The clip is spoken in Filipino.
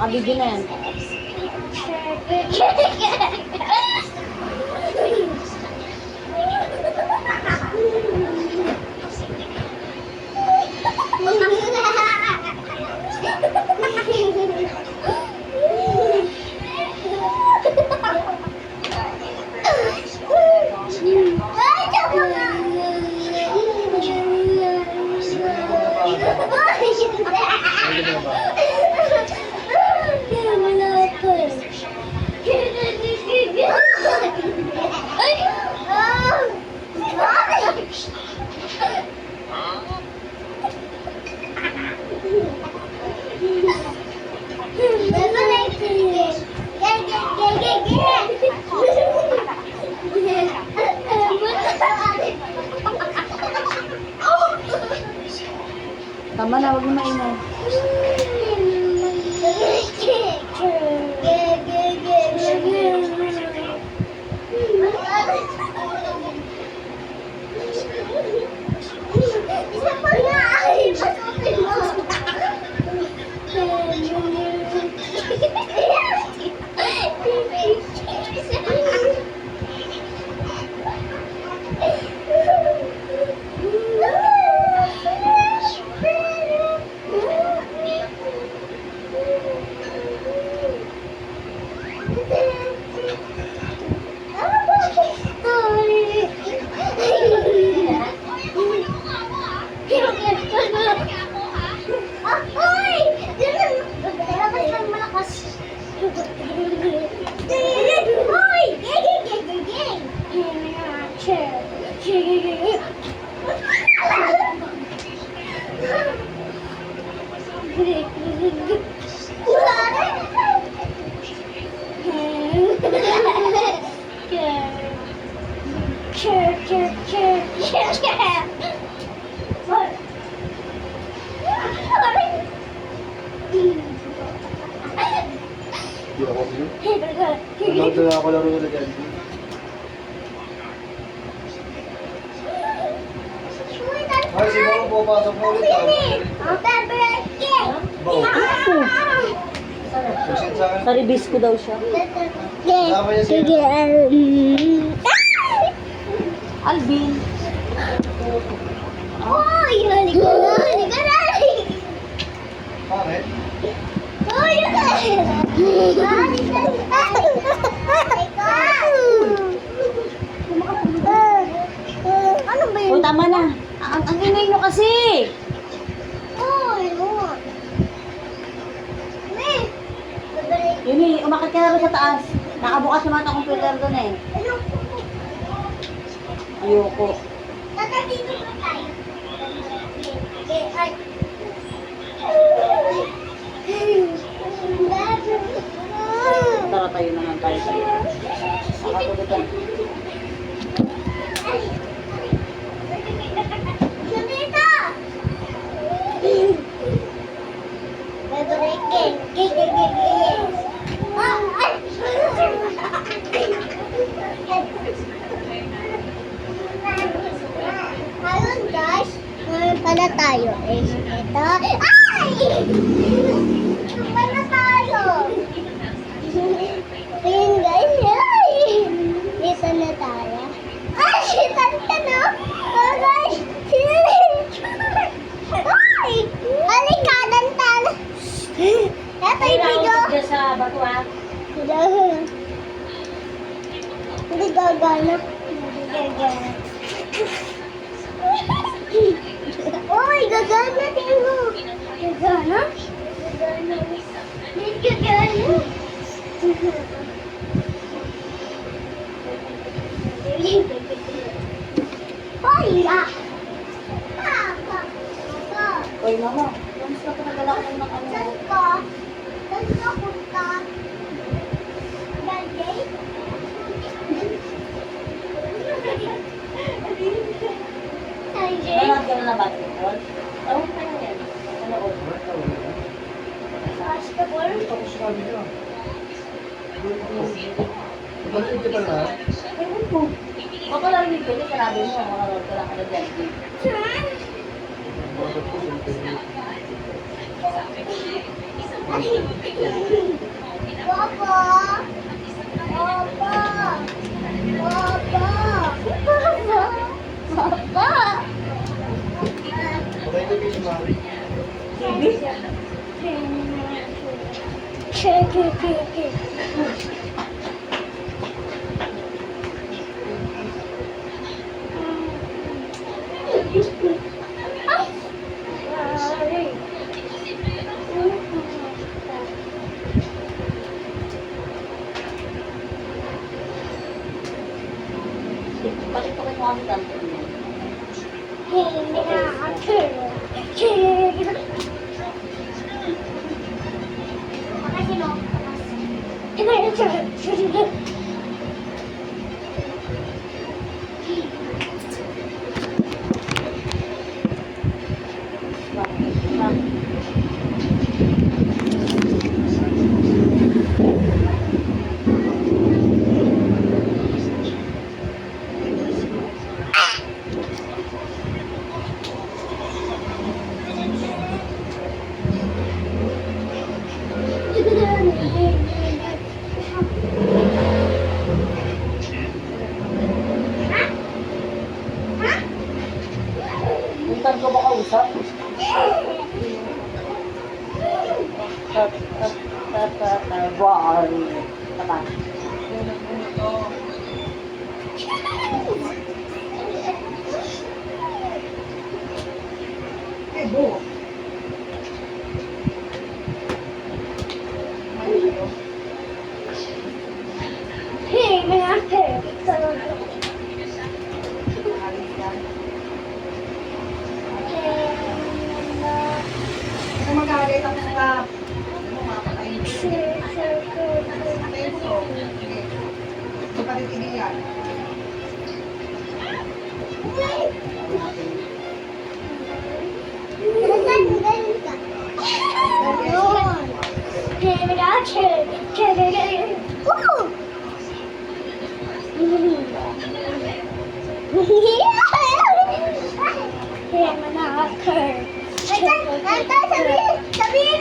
Nakabidyo na yan. Tama na, huwag mo maingay. Nagdala ako laro na dyan. Ay, sino ang pupasok mo ulit? Sa ribis ko daw siya. Alvin. Bakit? Ano ba O, tama na. Ang ingay mo kasi. Yun eh, umakit ka na rin sa taas. Nakabukas naman ang computer doon eh. Ayoko. Tara tayo naman tayo sa'yo. Nakakulitan. Ayun guys, ngayon pala tayo is ito. Ay! Pala tayo. Ayun guys, ay! Dito na tayo. Ay! Tanta no? Oh guys! Ay! Alikadan tala. Ito yung video. Diyan sa batuan. Hindi gagana. Hindi gagana. Uy, gagana tayo. Gagana? Gagana. Hindi gagana. Uy, ah. Uy, mama. Kamusta ka nagala ko ng ano? Saan ka? Saan ka punta? Bagay? Nanood ka na na basketball? Tawag ka na yan. Nanood. Basketball? Gusto ko sa kanila. Bakit ka na? Ewan ko. Baka lang dito, hindi sinabi mo, makanood ka lang ka na dyan. Saan? Bakit ko sa Papa! Papa! Papa! Papa! Patay na fish, ma. Bakit ko kayo mo kami tanto niya? Minsan ko ba kausap? Wow. Tapa. Sabihin!